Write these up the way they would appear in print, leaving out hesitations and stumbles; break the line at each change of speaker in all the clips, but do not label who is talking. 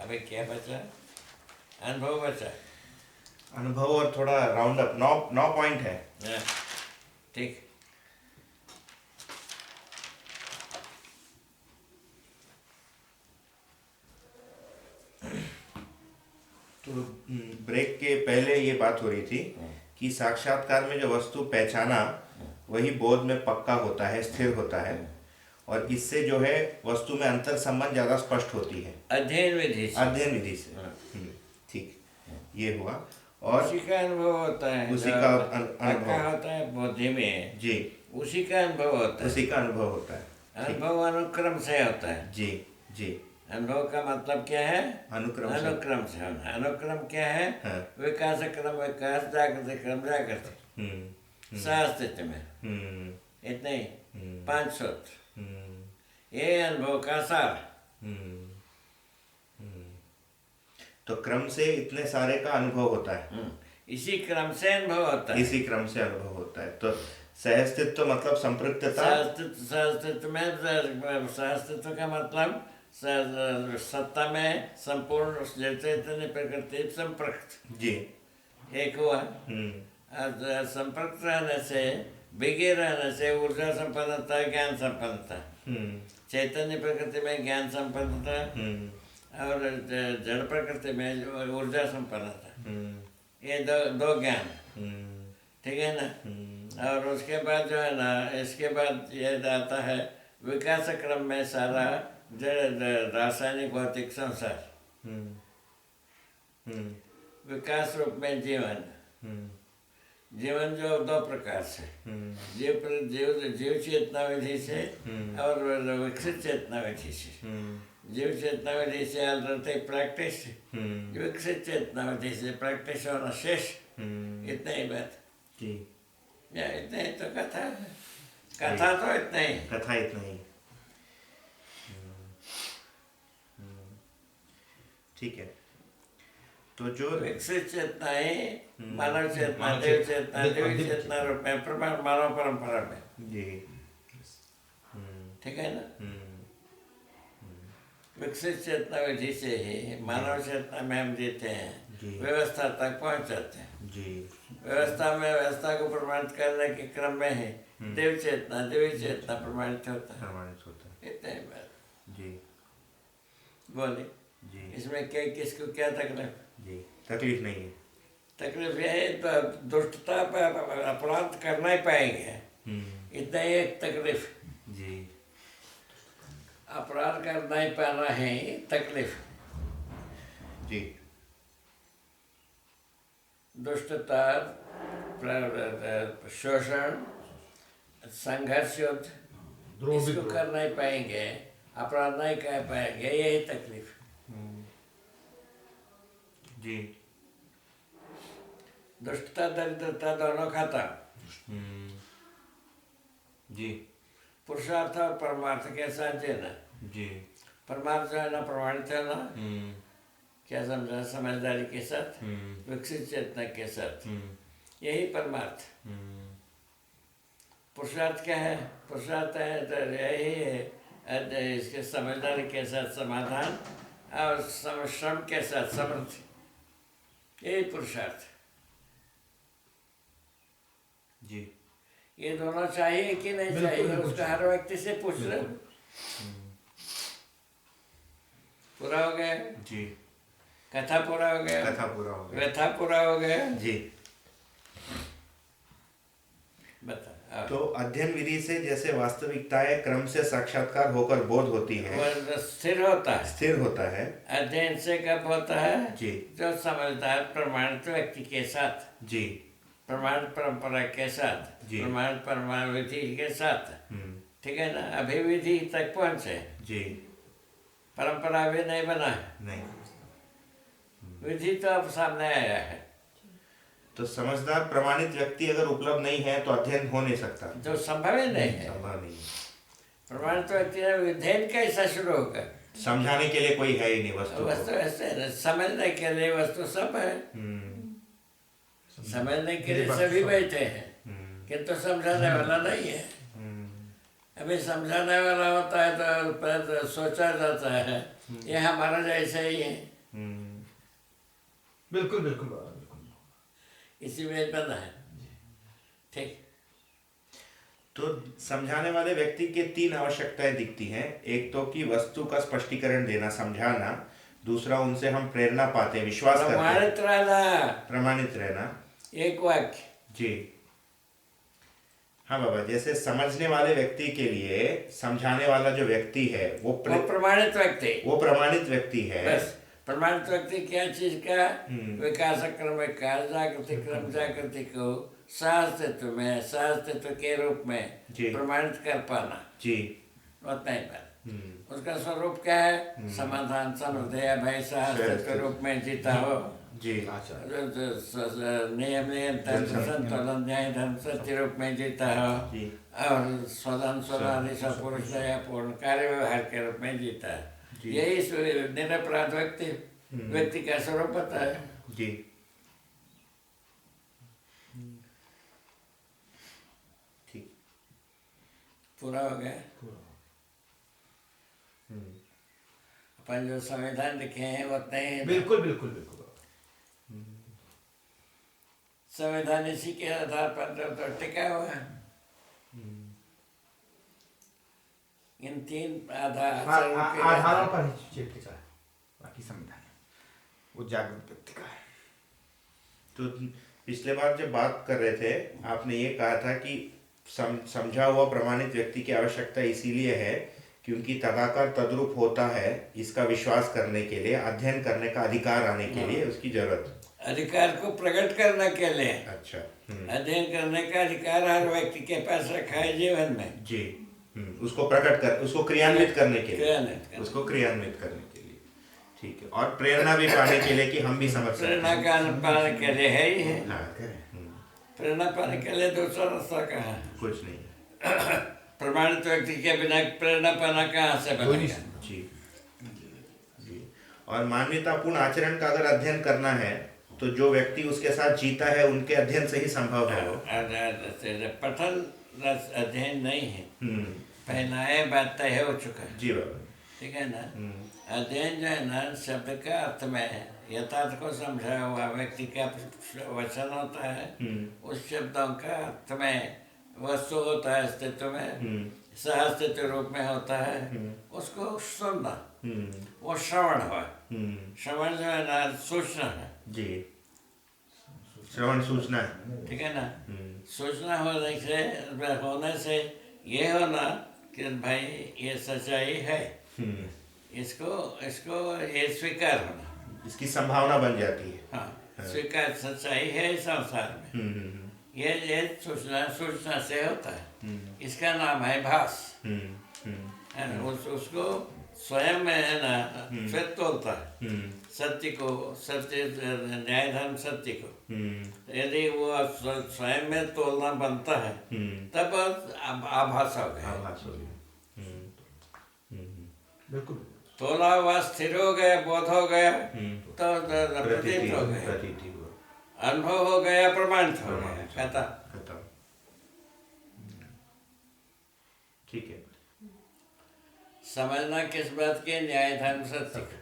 अभी क्या बचा? अनुभव बचा।
अनुभव और थोड़ा राउंड अप, 9 पॉइंट है।
हाँ, ठीक।
तो ब्रेक के पहले ये बात हो रही थी कि साक्षात्कार में जो वस्तु पहचाना वही बोध में पक्का होता है, स्थिर होता है, और इससे जो है वस्तु में अंतर संबंध ज़्यादा स्पष्ट होती है
अध्ययन विधि से।
अध्ययन विधि से।
हाँ।
ठीक, ये हुआ। और
उसी का अनुभव होता है,
उसी
जो
का
पक्का
अनुभव
होता है बुद्धि में,
जी,
उसी का अनुभव होता है।
उसी का अनुभव होता है। ठीक,
अनुभव अनुक्रम से होता है।
जी जी।
अनुभव का मतलब क्या है?
अनुक्रम से।
अनुक्रम से होना। अनुक्रम क्या है?
हाँ।
विकास क्रम, विकास जागृति क्रम, जागृति, सहअस्तित्व में। इतने ही 5 सूत्र, ये अनुभव का सार।
तो क्रम से इतने सारे का अनुभव होता है।
इसी क्रम से अनुभव होता है।
इसी क्रम से अनुभव होता है। तो सहअस्तित्व मतलब संपृक्तता।
सहअस्तित्व में, सहअस्तित्व का मतलब सत्ता में संपूर्ण चैतन्य प्रकृति संपृक्त
जी।
एक हुआ। संपर्क रहने से, बिगे रहने से ऊर्जा संपन्नता, ज्ञान संपन्नता। चैतन्य प्रकृति में ज्ञान संपन्नता और जड़ प्रकृति में ऊर्जा संपन्नता, ये दो ज्ञान। ठीक है ना? और उसके बाद जो है ना, इसके बाद ये आता है विकास क्रम में सारा जड़ रासायनिक भौतिक संसार, विकास रूप में जीवन। जीवन जो 2 प्रकार से, जीव चेतना विधि से और विकसित चेतना विधि से। जीव चेतना विधि से ऑलरेडी प्रैक्टिस, विकसित चेतना विधि से प्रैक्टिस होना शेष। इतना ही बात
जी।
या इतना ही तो कथा है। कथा तो इतना ही,
कथा इतना ही। ठीक है। तो जो
विकसित चेतना ही मानव चेतना, देव चेतना, देवी चेतना रूप में प्रमाण मानव परंपरा में।
जी।
ठीक है ना? विकसित चेतना विधि से ही मानव चेतना में हम जीते हैं, व्यवस्था तक पहुंच जाते हैं।
जी।
व्यवस्था में, व्यवस्था को प्रमाणित करने के क्रम में ही देव चेतना, देवी चेतना प्रमाणित होता है।
प्रमाणित होता है।
इतना ही बात।
जी।
बोले
जी।
इसमें क्या, किसको क्या तकलीफ?
जी, तकलीफ नहीं है।
तकलीफ ये है तो दुष्टता पर अपराध करना ही पाएंगे, इतना ही एक तकलीफ।
जी।
अपराध करना ही पाना है तकलीफ।
जी।
दुष्टता, शोषण, संघर्ष, युद्ध, इसको करना ही पाएंगे, अपराध नहीं कर पाएंगे, यही तकलीफ।
जी।
दुष्टता दरिद्रता दोनों खाता।
जी।
पुरुषार्थ और परमार्थ के साथ जीना।
जी।
परमार्थ जो है ना, प्रमाणित है ना, क्या समझा, समझदारी के साथ, विकसित चेतना के साथ, यही परमार्थ। पुरुषार्थ क्या है? पुरुषार्थ है तो यही है, इसके समझदारी के साथ समाधान और श्रम के साथ समृद्धि, यही पुरुषार्थ।
जी।
ये दोनों चाहिए कि नहीं चाहिए, उसका हर व्यक्ति से पूछ लो। पूरा हो गया
जी।
कथा पूरा हो गया,
कथा पूरा हो गया,
व्यथा पूरा हो गया
जी।
बता।
तो अध्ययन विधि से जैसे वास्तविकताएं क्रम से साक्षात्कार होकर बोध होती है,
स्थिर होता है।
स्थिर होता है।
अध्ययन से कब होता है?
जी।
जो समझदार प्रमाणित व्यक्ति के साथ,
जी।
प्रमाण परंपरा के साथ,
जी।
प्रमाण विधि के साथ। ठीक है ना? अभी विधि तक पहुंचे,
जी।
परंपरा भी नहीं बना है,
नहीं,
विधि तो अब सामने आया है।
तो समझदार प्रमाणित व्यक्ति अगर उपलब्ध नहीं है तो अध्ययन हो नहीं सकता,
जो संभव ही नहीं है।
संभव नहीं।
प्रमाणित व्यक्ति अध्ययन कैसा शुरू होगा?
समझाने के लिए कोई है ही नहीं वस्तु को।
वस्तु ऐसे समझने के लिए वस्तु सब है, समझने के लिए सभी बैठे हैं, किंतु समझाने वाला नहीं है। अभी समझाने वाला होता है तो सोचा जाता है ये हमारा जैसे ही है,
बिल्कुल बिल्कुल बाबा, बिल्कुल।
इसी में बंधा है। ठीक।
तो समझाने वाले व्यक्ति के तीन आवश्यकताएं दिखती हैं। एक तो कि वस्तु का स्पष्टीकरण देना, समझाना। दूसरा, उनसे हम प्रेरणा पाते हैं, विश्वास करते हैं।
प्रमाणित रहना।
प्रमाणित रहना।
एक वाक्य।
जी हाँ बाबा, जैसे समझने वाले व्यक्ति के लिए समझाने वाला जो व्यक्ति है वो
प्रमाणित व्यक्ति,
वो प्रमाणित व्यक्ति है।
बस। प्रमाणित व्यक्ति क्या चीज का? विकास क्रम जागृति क्रम जागृति को सहअस्तित्व में, सहअस्तित्व के रूप में प्रमाणित कर पाना
जी,
उतना ही बात। उसका स्वरूप क्या है? समाधान, समृद्धि, भय, सहअस्तित्व रूप में जीता हो
जी,
नियम नियंत्रण संतुलन न्याय धर्म सत्य रूप में जीता हो और स्वधन स्वदादि सपुरुष दया पूर्ण कार्य व्यवहार के रूप में जीता है। यही निरपराध व्यक्ति का स्वरूप होता है।
जी। ठीक,
पूरा हो गया। अपन जो संविधान लिखे हैं उतने ही।
बिल्कुल बिल्कुल बिल्कुल।
संविधान इसी के आधार पर तो टिका हुआ है। इन तीन
आधारों पर ही टिका है। बाकी संविधान वो जागरूक व्यक्ति का है।
तो पिछले बार जब बात कर रहे थे आपने ये कहा था कि समझा हुआ प्रमाणित व्यक्ति की आवश्यकता इसीलिए है क्योंकि तदाकार तद्रूप होता है, इसका विश्वास करने के लिए, अध्ययन करने का अधिकार आने के लिए उसकी जरूरत।
अधिकार को प्रकट करने के लिए।
अच्छा।
अध्ययन करने का अधिकार हर व्यक्ति के पास रखा है जीवन में।
जी। उसको प्रकट कर, उसको क्रियान्वित करने के लिए, उसको क्रियान्वित करने के लिए। ठीक है। और प्रेरणा भी पाने के लिए कि हम भी समझ सकते हैं।
प्रेरणा का पाने के लिए है ही है।
हाँ,
प्रेरणा पाने के लिए दूसरा रास्ता कहाँ है?
कुछ नहीं।
प्रमाणित व्यक्ति के बिना प्रेरणा पाना कहाँ से बनेगा?
जी जी। और मानवतापूर्ण आचरण का अगर अध्ययन करना है तो जो व्यक्ति उसके साथ जीता है उनके अध्ययन से ही संभव है वो।
पठन अध्ययन नहीं है, पहला है बात तय हो चुका है।
जी बाबा।
ठीक है ना? अध्ययन जो है ना शब्द का अर्थ में यथार्थ को समझा हुआ व्यक्ति का वचन होता है। उस शब्दों का अर्थ में वस्तु होता है, अस्तित्व में सहअस्तित्व रूप में होता है। उसको सुनना, वो श्रवण हुआ। श्रवण जो है ना सूचना है।
जी, श्रवण सूचना है।
ठीक है ना? सूचना होने से ये होना कि भाई ये सच्चाई है, इसको ये स्वीकार होना,
इसकी संभावना बन जाती है।
हाँ, स्वीकार सच्चाई है संसार में। ये सूचना से होता है। इसका नाम है भास। है ना? उसको स्वयं में है ना फिर तोलता है सत्य को, सत्य न्याय धर्म सत्य को। यदि वो स्वयं में तोलना बनता है तब आभास हो गया।
बिल्कुल।
तोला हुआ स्थिर हो गया, बोध हो गया तो प्रतीत हो गया, अनुभव हो गया, प्रमाणित हो गया, खत्म।
ठीक है।
समझना किस बात के? न्याय धर्म सत्य का।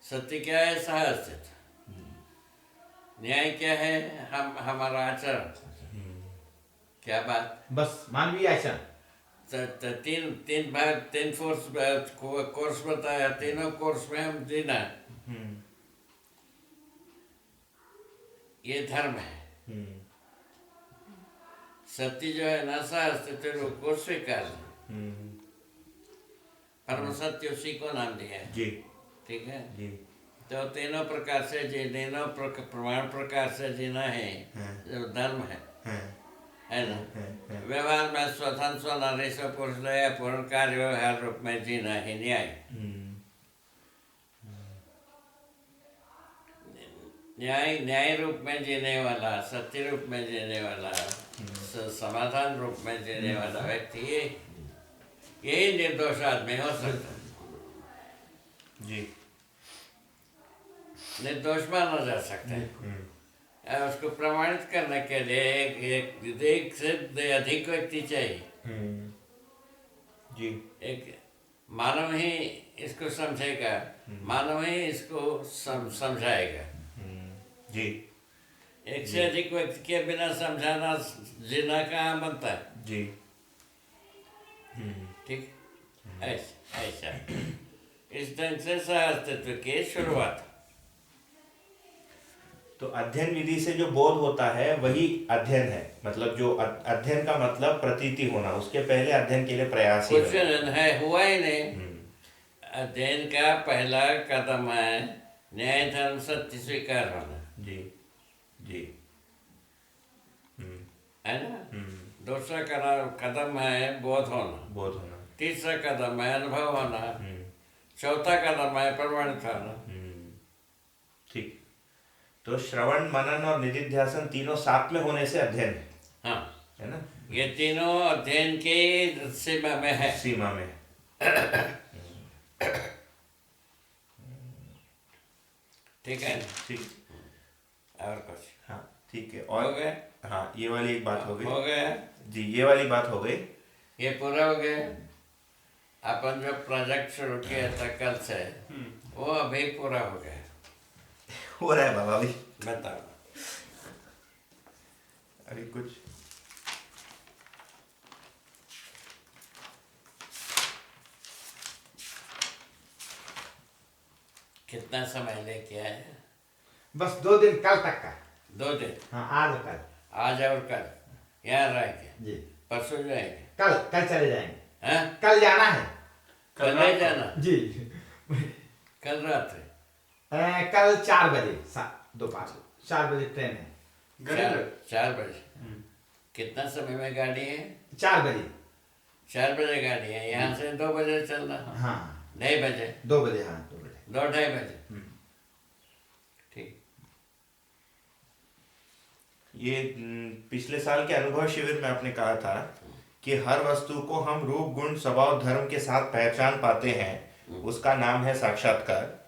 सत्य क्या है? सहअस्तित्व। न्याय क्या है? हमारा आचरण। क्या बात?
बस मानवीय आचरण।
तीन भाग, तीन कोर्स बताया। तीनों कोर्स में हम जीना, ये धर्म है। सत्य जो है ना सहअस्तित्व रूप को स्वीकार, परम सत्य उसी को नाम दिया है।
जी।
ठीक है
जी।
तो तीनों प्रकार से तीनों प्रमाण प्रकार से जीना है जो धर्म है ना? व्यवहार में स्वतंत्र स्वनारी स्वपुरुष दया पूर्ण कार्य व्यवहार रूप में जीना है न्याय। न्याय रूप में जीने वाला, सत्य रूप में जीने वाला, समाधान रूप में जीने वाला व्यक्ति यही निर्दोष आदमी हो सकता है।
जी।
निर्दोष माना जा सकता है। उसको प्रमाणित करने के लिए एक से अधिक व्यक्ति चाहिए।
जी।
एक मानव ही इसको समझेगा, मानव ही इसको समझाएगा।
जी
एक से अधिक व्यक्ति के बिना समझाना जीना कहाँ बनता है।
जी
ठीक, ऐसा इस ढंग से सह अस्तित्व की शुरुआत।
तो अध्ययन विधि से जो बोध होता है वही अध्ययन है, मतलब जो अध्ययन का मतलब प्रतीति होना, उसके पहले अध्ययन के लिए प्रयास ही
कुछ है हुआ ही नहीं। अध्ययन का पहला कदम है न्याय धर्म सत्य स्वीकार होना।
जी जी
है ना। दूसरा कदम है बोध होना।
बोध होना।
तीसरा कदम है अनुभव होना। चौथा कदम है प्रमाणित होना।
ठीक। तो श्रवण, मनन और निधिध्यासन तीनों साथ में होने से अध्ययन है।
हाँ,
है ना।
ये तीनों अध्ययन के सीमा में है।
सीमा में।
ठीक है।
ठीक।
और कुछ?
हाँ ठीक है। और
हो गए?
हाँ, ये वाली एक बात हो गई।
हो गया
जी, ये वाली बात हो गई।
ये पूरा हो गया। अपन जो प्रोजेक्ट शुरू किया था कल से, वो अभी पूरा हो गया।
हो रहा है बाबा अभी।
बताओ
अभी कुछ
कितना समय लेके आए?
बस 2 दिन, कल तक का।
2 दिन।
हाँ, आज और कल।
आज और कल यहाँ रहेंगे।
जी।
परसों जाएंगे।
कल चले जाएंगे।
हैं?
कल जाना है।
कल नहीं जाना?
जी।
कल रात है।
कल 4 बजे, दोपहर 4 बजे ट्रेन है।
4 बजे। कितना समय में गाड़ी है?
4 बजे।
4 बजे गाड़ी है, यहाँ से 2 बजे चलना।
हाँ,
2:30 बजे।
2 बजे। हाँ, 2 बजे।
2-2:30 बजे। ठीक।
ये पिछले साल के अनुभव शिविर में आपने कहा था कि हर वस्तु को हम रूप, गुण, स्वभाव, धर्म के साथ पहचान पाते हैं, उसका नाम है साक्षात्कार।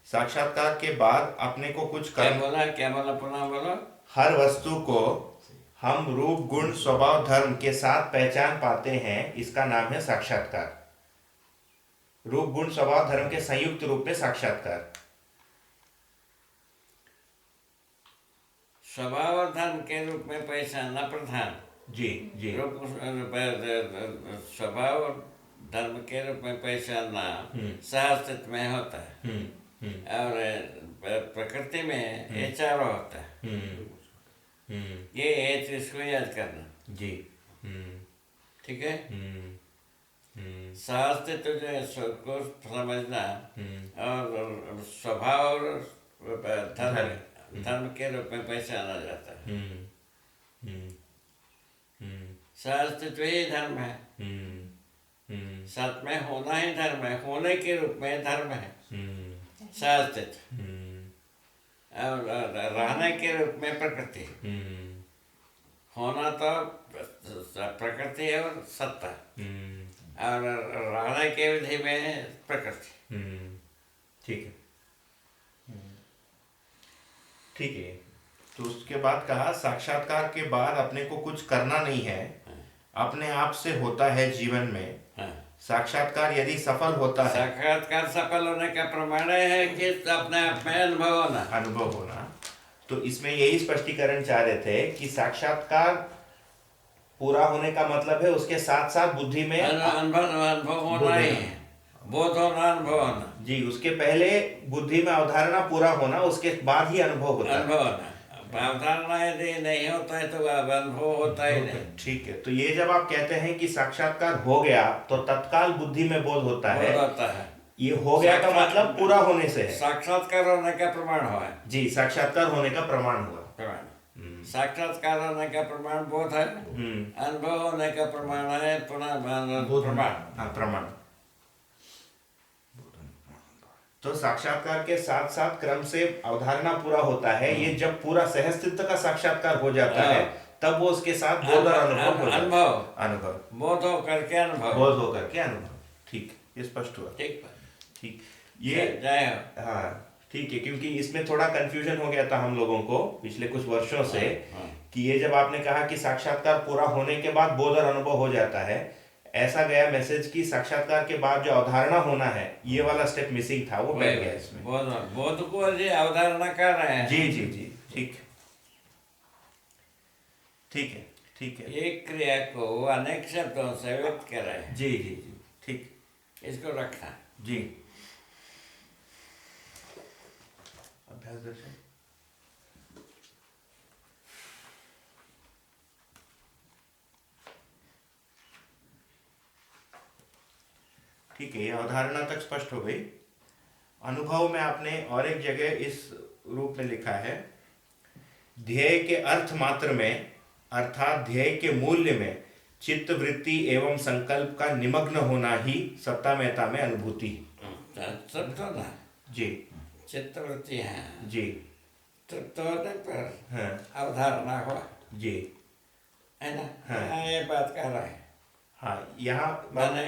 साक्षात्कार के बाद अपने को कुछ
क्या बोला पुनः बोलो।
हर वस्तु को हम रूप, गुण, स्वभाव, धर्म के साथ पहचान पाते हैं, इसका नाम है साक्षात्कार। रूप, गुण, स्वभाव, धर्म के संयुक्त रूप में साक्षात्कार।
स्वभाव और धर्म के रूप में पहचानना प्रधान।
जी जी।
स्वभाव और धर्म के रूप में पहचानना सहअस्तित्व में होता है। और प्रकृति में ये चारों होता है। ये इसको याद करना।
जी।
ठीक है। सहअस्तित्व जो है को समझना, और स्वभाव और धर्म के रूप में पहचाना जाता है। सहअस्तित्व ही धर्म है। साथ में होना ही धर्म है, होने के रूप में धर्म है सहअस्तित्व। और रहने के रूप में प्रकृति। होना तो प्रकृति और सत्ता, और रहने के विधि में प्रकृति।
ठीक है। ठीक है। तो उसके बाद कहा साक्षात्कार के बाद अपने को कुछ करना नहीं है, अपने आप से होता है जीवन में। साक्षात्कार यदि सफल होता है,
साक्षात्कार सफल होने का प्रमाण है कि अपने आप में अनुभव होना।
तो इसमें यही स्पष्टीकरण चाह रहे थे कि साक्षात्कार पूरा होने का मतलब है उसके साथ साथ बुद्धि में
अनुभव होना ही है। बोध होना, अनुभव होना।
जी, उसके पहले बुद्धि में अवधारणा पूरा होना, उसके बाद ही अनुभव होता है।
अनुभव होना, अवधारणा यदि नहीं होता है तो अनुभव होता ही नहीं।
ठीक है। तो ये जब आप कहते हैं कि साक्षात्कार हो गया तो तत्काल बुद्धि में बोध होता है, ये हो गया का मतलब पूरा होने से है।
साक्षात्कार होने का प्रमाण हुआ है।
जी, साक्षात्कार होने का प्रमाण हुआ।
साक्षात्कार होने का प्रमाण बोध है। अनुभव होने का प्रमाण है
प्रमाण। तो साक्षात्कार के साथ साथ क्रम से अवधारणा पूरा होता है। ये जब पूरा सहअस्तित्व का साक्षात्कार हो जाता है तब वो उसके साथ बोध और अनुभव
बोध होकर के
अनुभव। ठीक, ये स्पष्ट हुआ। ठीक। ये हाँ ठीक है, क्योंकि इसमें थोड़ा कंफ्यूजन हो गया था हम लोगों को पिछले कुछ वर्षों से कि ये जब आपने कहा कि साक्षात्कार पूरा होने के बाद बोध और अनुभव हो जाता है, ऐसा गया मैसेज कि साक्षात्कार के बाद जो अवधारणा होना है ये वाला स्टेप मिसिंग था, वो बैठ गया इसमें।
बोध को जी अवधारणा कर रहे हैं।
जी जी जी, ठीक ठीक है, ठीक है।
एक क्रिया को अनेक शब्दों से व्यक्त कर रहे हैं।
जी जी जी, ठीक,
इसको रखना
जी। अभ्यास दर्शन। ठीक है, ये अवधारणा तक स्पष्ट हो गई। अनुभव में आपने और एक जगह इस रूप में लिखा है, ध्येय के अर्थ मात्र में अर्थात ध्येय के मूल्य में चित्त वृत्ति एवं संकल्प का निमग्न होना ही सत्ता मेहता में अनुभूति।
तृप्त होना
जी,
चित्त वृत्ति है
जी,
तृप्त होने पर
हाँ,
अवधारणा हुआ
जी,
है ना।
हाँ।
यहाँ ये बात कर रहे हैं।
हाँ, यहाँ
मने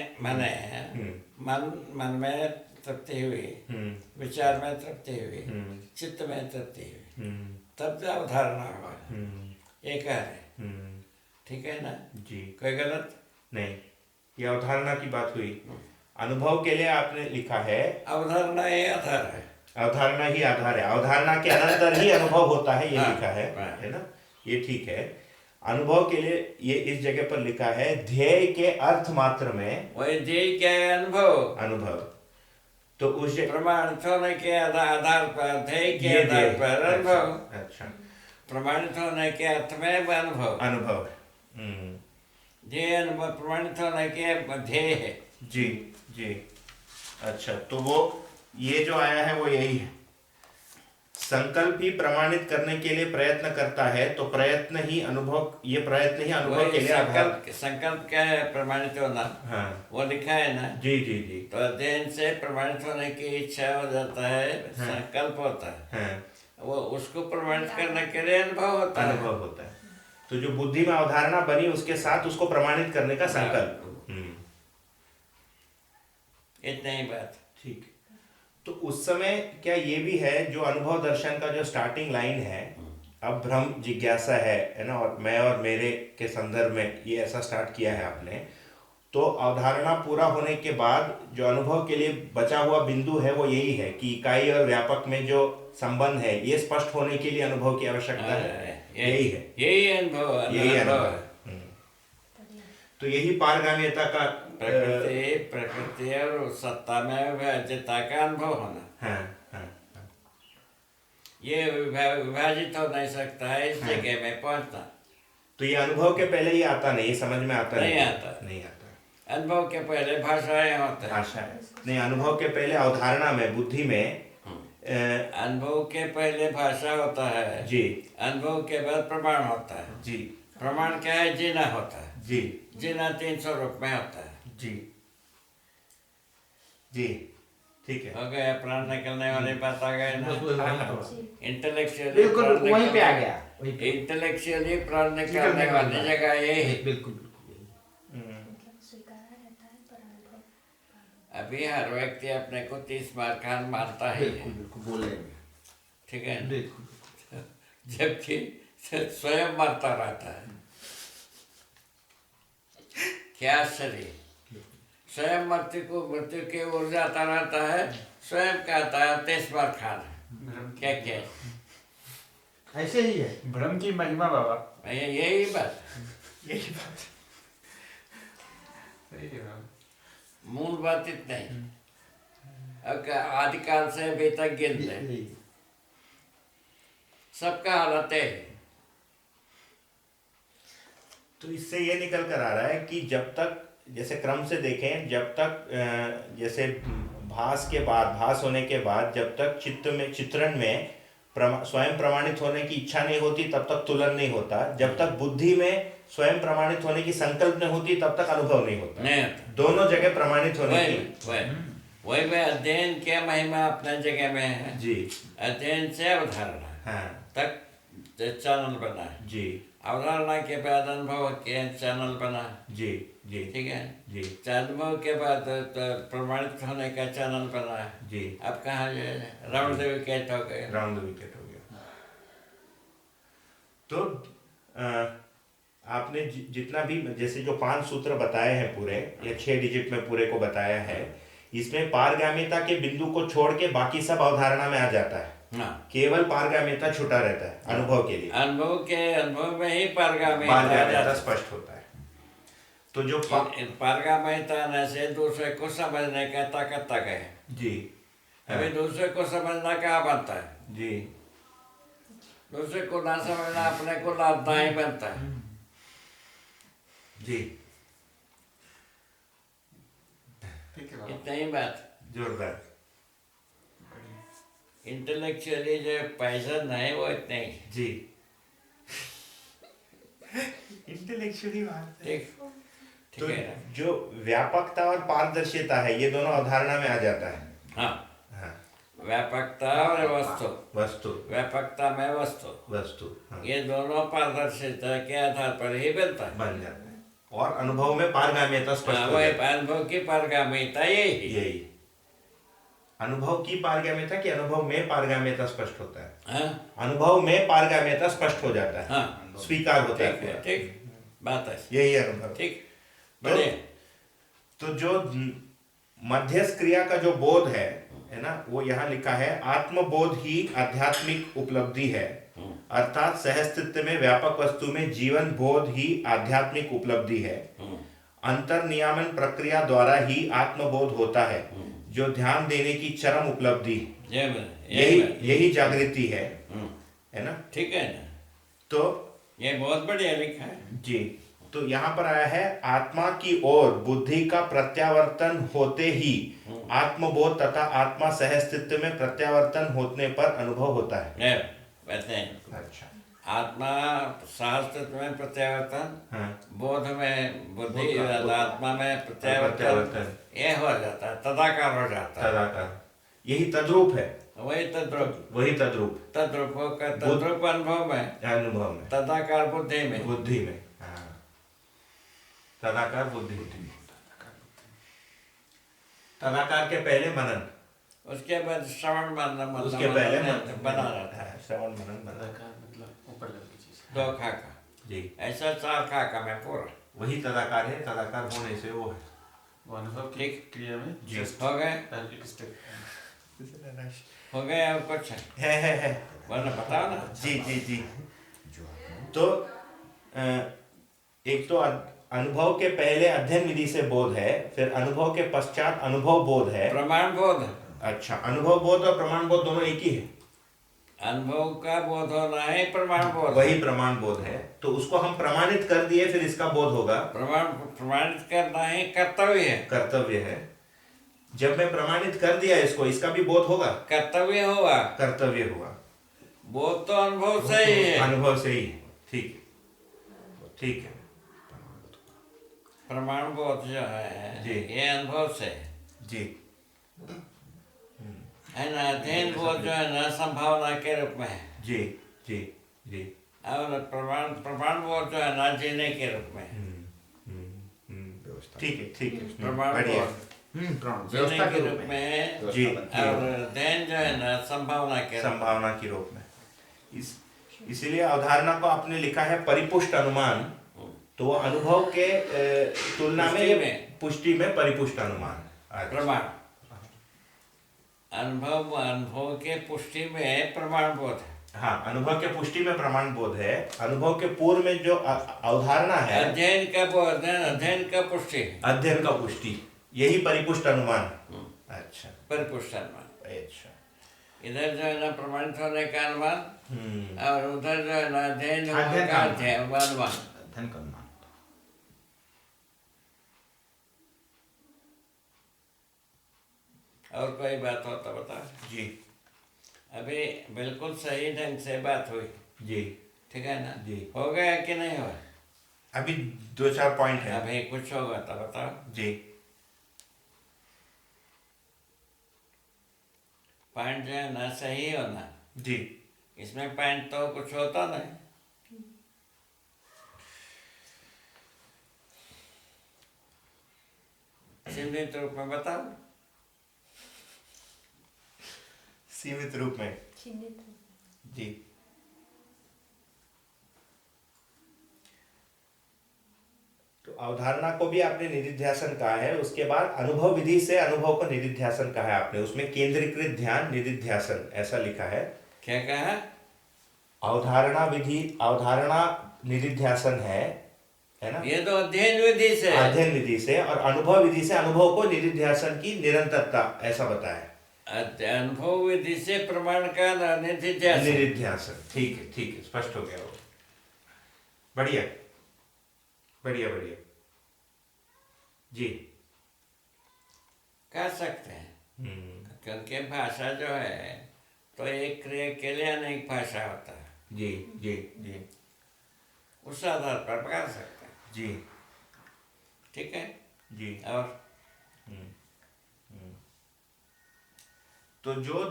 मन में तृप्ति हुई, विचार में तृप्ति हुई, चित्त में तृप्ति हुई, तब जो अवधारणा हुआ, ये कह रहे। ठीक है ना
जी,
कोई गलत
नहीं, ये अवधारणा की बात हुई। अनुभव के लिए आपने लिखा है
अवधारणा ये आधार है।
अवधारणा ही आधार है, अवधारणा के अनंतर ही अनुभव होता है, ये
हाँ,
लिखा है
हाँ।
है ना, ये ठीक है। अनुभव के लिए ये इस जगह पर लिखा है, ध्येय के अर्थ मात्र में
वही ध्येय क्या है? अनुभव।
अनुभव। तो उस
प्रमाणित होने के आधार पर, ध्येय के
ये
आधार पर अनुभव।
अच्छा,
प्रमाणित होने के अर्थ में अनुभव।
अनुभव।
ध्येय अनुभव प्रमाणित होने के ध्येय है।
जी जी, अच्छा, तो वो ये जो आया है वो यही है, संकल्प ही प्रमाणित करने के लिए प्रयत्न करता है, तो प्रयत्न ही अनुभव, ये प्रयत्न ही अनुभव के लिए आधार।
संकल्प क्या है? प्रमाणित होना।
हाँ,
वो लिखा है ना।
जी जी जी,
तो अध्ययन से प्रमाणित होने की इच्छा हो जाता है, संकल्प होता है।
हाँ,
वो उसको प्रमाणित करने के लिए अनुभव होता है।
अनुभव होता है। तो जो बुद्धि में अवधारणा बनी उसके साथ उसको प्रमाणित करने का संकल्प।
इतना ही बात।
ठीक, तो उस समय क्या ये भी है, जो अनुभव दर्शन का जो स्टार्टिंग लाइन है, अब भ्रम जिज्ञासा है ना, और मैं और मेरे के संदर्भ में ये ऐसा स्टार्ट किया है आपने, तो अवधारणा पूरा होने के बाद जो अनुभव के लिए बचा हुआ बिंदु है वो यही है कि इकाई और व्यापक में जो संबंध है ये स्पष्ट होने के लिए अनुभव की आवश्यकता है। यही है,
यही अनुभव,
यही अनुभव है। तो यही पारगाम्यता का
प्रकृति और सत्ता में विभाजितता का अनुभव होना।
हाँ, हाँ, हाँ।
ये विभाजित हो नहीं सकता है इस जगह में पहुंचना।
तो ये अनुभव के पहले ही आता नहीं, समझ में आता
नहीं आता,
नहीं आता।
अनुभव के पहले भाषाएं होते हैं।
भाषा है नहीं, अनुभव के पहले अवधारणा में, बुद्धि में।
अनुभव के पहले भाषा होता है
जी,
अनुभव के बाद प्रमाण होता है
जी,
प्रमाण क्या है? जीना होता है।
जी,
जीना 3 स्वरूप में होता है।
जी, जी, ठीक है,
हो गया, प्राण निकलने वाली बात आ गई ना। इंटेलेक्चुअली
बिल्कुल वहीं पे आ गया, वहीं पे।
इंटेलेक्चुअली प्राण निकलने वाली जगह ये है।
बिल्कुल।
अभी हर व्यक्ति अपने को 30 बार खान मारता है,
बिल्कुल बिल्कुल बोल रहे हैं।
ठीक है,
बिल्कुल।
जबकि स्वयं मरता रहता है। क्या शरीर स्वयं मृत्यु की ओर जाता रहता है, स्वयं कहता है 30 बार खाना। क्या क्या
ऐसे ही है भ्रम की महिमा बाबा।
यही बात,
यही बात।
मूल बात इतना ही। अब आदिकाल से अभी तक गिन ले, सबका हालत है।
तो इससे ये निकल कर आ रहा है कि जब तक, जैसे क्रम से देखें, जब तक जैसे भास के बाद, भास होने के बाद जब तक चित्त में, चित्रण में स्वयं प्रमाणित होने की इच्छा नहीं होती तब तक तुलन नहीं होता। जब तक बुद्धि में स्वयं प्रमाणित होने की संकल्प नहीं होती तब तक अनुभव नहीं होता।
नहीं होता।
दोनों जगह प्रमाणित होने की।
वही में अध्ययन क्या महिमा अपने जगह में है।
जी,
अध्ययन से अवधारणा
हाँ,
तक चैनल बना।
जी,
अवधारणा के बाद अनुभव के चैनल बना।
जी, जी,
ठीक है
जी,
अनुभव के बाद प्रमाणित होने का चैनल बना।
जी।
अब कहाँ राउंड द विकेट हो गए,
राउंड द विकेट हो गया। तो आपने आपने जितना भी जैसे जो 5 सूत्र बताए हैं पूरे या 6 डिजिट में पूरे को बताया है, इसमें पारगामिता के बिंदु को छोड़ के बाकी सब अवधारणा में आ जाता है।
हाँ,
केवल पारगामिता छूटा रहता है अनुभव के लिए।
अनुभव में ही पारगामिता
पारगामिता स्पष्ट होता है। तो जो
पारगामिता आने से दूसरे को समझने का ताकत तक है
जी
अभी दूसरे को समझना क्या बनता है,
जी
दूसरे को ना समझना अपने को लाभदायी बनता है।
जी
ठीक है बाबा।
इतना ही बात।
जोरदार।
इंटेलेक्चुअली जो पैसा है वो इतने ही
जी इंटेलेक्चुअली बात है।
ठीक ठीक
तो
है ना।
जो व्यापकता और पारदर्शिता है ये दोनों अवधारणा में आ जाता है।
हाँ,
हाँ,
व्यापकता और वस्तु,
वस्तु
व्यापकता में वस्तु,
वस्तु हाँ,
ये दोनों पारदर्शिता के आधार पर ही बनता है।
बन जाता है और अनुभव में पारगामिता स्पष्ट हो
वही
जाती है।
अनुभव की पारगामिता यही
यही अनुभव की पारगामिता कि अनुभव में पारगामिता स्पष्ट होता है।
हाँ
अनुभव में पारगामिता स्पष्ट हो जाता है,
हाँ,
स्वीकार होता है
ठीक है,
पूरा।
ठीक बात है,
यही अनुभव।
ठीक बढ़िया।
तो जो मध्यस्थ क्रिया का जो बोध है ना, वो यहाँ लिखा है आत्मबोध ही आध्यात्मिक उपलब्धि है, अर्थात सहस्तित्व में व्यापक वस्तु में जीवन बोध ही आध्यात्मिक उपलब्धि है। अंतर नियामन प्रक्रिया द्वारा ही आत्मबोध होता है, जो ध्यान देने की चरम उपलब्धि, यही जागृति है ना।
ठीक है ना,
तो
ये बहुत बढ़िया लिखा है
जी। तो यहाँ पर आया है आत्मा की ओर बुद्धि का प्रत्यावर्तन होते ही आत्मबोध तथा आत्मा सहस्तित्व में प्रत्यावर्तन होने पर अनुभव होता है।
कहते हैं
अच्छा,
आत्मा सहस्तित्व में प्रत्यावर्तन,
हाँ,
बोध में बुद्धि,
बोध का-
आत्मा में प्रत्यावर्तन,
प्रत्यावर्तन।
ये हो जाता है, तदाकार हो जाता है।
तदाकार यही तद्रूप है,
वही तद्रुप,
वही तद्रूप
तद्रुपों का तद्रुप अनुभव में,
अनुभव में,
तदाकार बुद्धि में,
बुद्धि में, हाँ, तदाकार बुद्धि, तदाकार के पहले मनन,
उसके बाद श्रवण मनन,
उसके पहले
बना रहता है।
श्रवण मनन बना,
मतलब ऊपर लेवल की चीज।
2 खाका,
जी
ऐसा 4 खाका में पूरा
वही तदाकार है। तदाकार होने से वो है।
वो अनुभव की
ठीक।
क्रिया में
जी।
हो गए,
पहले एक स्टेप।
हो गए और कुछ
है
वरना बताओ ना।
जी जी जी। तो एक तो अनुभव के पहले अध्ययन विधि से बोध है, फिर अनुभव के पश्चात अनुभव बोध है।
प्रमाण बोध,
अच्छा, अनुभव बोध और प्रमाण बोध दोनों एक ही है।
अनुभव का बोध होना है प्रमाण बोध,
वही प्रमाण बोध है। तो उसको हम प्रमाणित कर दिए, फिर इसका बोध होगा।
प्रमाणित करना है कर्तव्य है,
कर्तव्य है। जब मैं प्रमाणित कर दिया इसको, इसका भी बोध होगा।
कर्तव्य होगा,
कर्तव्य होगा।
बोध तो अनुभव से ही है,
अनुभव से ही। ठीक ठीक है।
प्रमाण बोध जो है
जी।
ये अनुभव से है।
जी
है ना। अध्ययन बोध जो है ना संभावना के रूप में है,
जी जी जी।
और प्रमाण बोध जो है ना जीने के रूप में है।
ठीक है ठीक है।
प्रमाण
बढ़िया।
बोध
प्रमाण
जीने
व्यवस्था
के रूप में है,
जी
और अध्ययन जो है ना संभावना के रूप में।
संभावना के रूप में। इसीलिए अवधारणा को आपने लिखा है परिपुष्ट अनुमान। तो वो अनुभव के तुलना में पुष्टि में परिपुष्ट अनुमान।
प्रमाण अनुभव के पुष्टि में प्रमाण बोध है।
हाँ, अनुभव के पुष्टि में प्रमाण बोध है। अनुभव के पूर्व में जो अवधारणा है,
अध्ययन का बोध है, अध्ययन का पुष्टि,
अध्ययन का पुष्टि, यही परिपुष्ट अनुमान। अच्छा
परिपुष्ट अनुमान।
अच्छा।
इधर जो है ना प्रमाणित होने का अनुमान, और उधर जो है ना अध्ययन होने
अध्ययन
का
का
अनुमान।
धन का अनुमान।
और कोई बात हो तो बता।
जी
अभी बिल्कुल सही ढंग से बात हुई,
जी
ठीक है ना।
जी।
हो गया कि नहीं हुआ?
अभी 2-4 पॉइंट है।
अभी कुछ होगा तो बताओ।
जी।
पॉइंट जो है ना सही होना,
जी
इसमें पॉइंट तो कुछ होता नहीं। सीमित रूप में बताओ।
सीमित रूप में। जी। अवधारणा को भी आपने निधिध्यासन कहा है, उसके बाद अनुभव विधि से अनुभव को निधिध्यासन कहा है आपने, उसमें केंद्रीकृत ध्यान निधिध्यासन ऐसा लिखा है।
क्या कहा?
अवधारणा विधि, अवधारणा निधिध्यासन है ना?
ये तो अध्ययन विधि से है।
अध्ययन विधि से, और अनुभव विधि से अनुभव को निधिध्यासन की निरंतरता ऐसा बताया।
अनुभव विधि से प्रमाण का निधिध्यासन।
निधिध्यासन, ठीक है, स्पष्ट हो गया वो। बढ़िया बढ़िया बढ़िया जी।
कह सकते हैं क्योंकि भाषा जो है तो एक क्रिया के लिए अनेक भाषा होता है।
जी जी जी
उस आधार पर कर सकते हैं।
जी
ठीक है
जी।
और
तो जो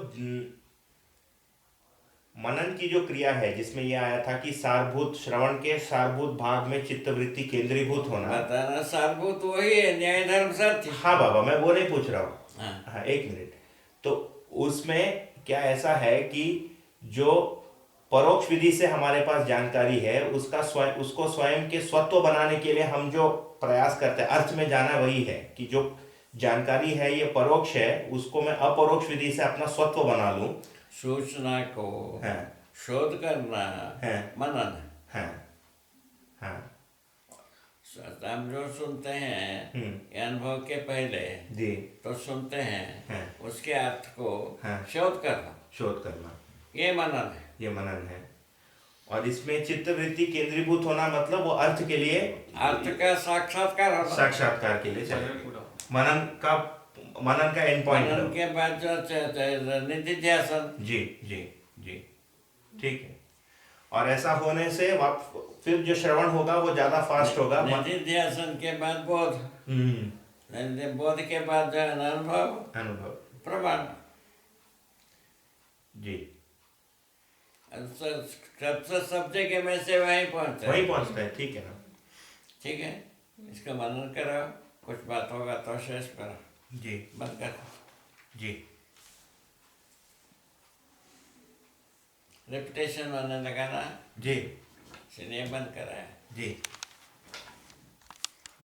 मनन की जो क्रिया है जिसमें ये आया था कि सारभूत श्रवण के सारभूत भाग में चित्तवृत्ति केंद्रीभूत होना,
बताना सारभूत वही है, न्याय धर्म सत्य।
हाँ बाबा, मैं वो नहीं पूछ रहा हूँ।
हाँ।
हाँ, एक मिनट। तो उसमें क्या ऐसा है कि जो परोक्ष विधि से हमारे पास जानकारी है उसका उसको स्वयं के स्वत्व बनाने के लिए हम जो प्रयास करते हैं, अर्थ में जाना वही है कि जो जानकारी है ये परोक्ष है, उसको मैं अपरोक्ष विधि से अपना स्वत्व बना लूं।
सूचना को
हाँ।
शोध करना
हाँ।
मनन है।
हाँ हाँ
हम जो सुनते हैं ये अनुभव के पहले
जी
तो सुनते हैं,
हाँ।
उसके अर्थ को
हाँ।
शोध करना,
शोध करना,
ये मनन है।
ये मनन है। और इसमें चित्तवृत्ति केंद्रीभूत होना मतलब वो अर्थ के लिए,
अर्थ का साक्षात्कार होना।
साक्षात्कार के लिए चले। मनन का एंड पॉइंट
मनन के बाद जो निधिध्यासन।
जी जी जी ठीक है। और ऐसा होने से फिर जो श्रवण होगा वो ज्यादा फास्ट होगा।
निधिध्यासन के बाद बोध, बोध के बाद जो है अनुभव प्रमाण।
जी
सब जगह में से वहीं
पहुंचता है। ठीक है ना?
ठीक है, इसका मनन करो, कुछ बात होगा तो शेष करो।
जी
बंद कर।
जी
रिपीटेशन होने लगा ना
जी
इसलिए बंद कराया।
जी।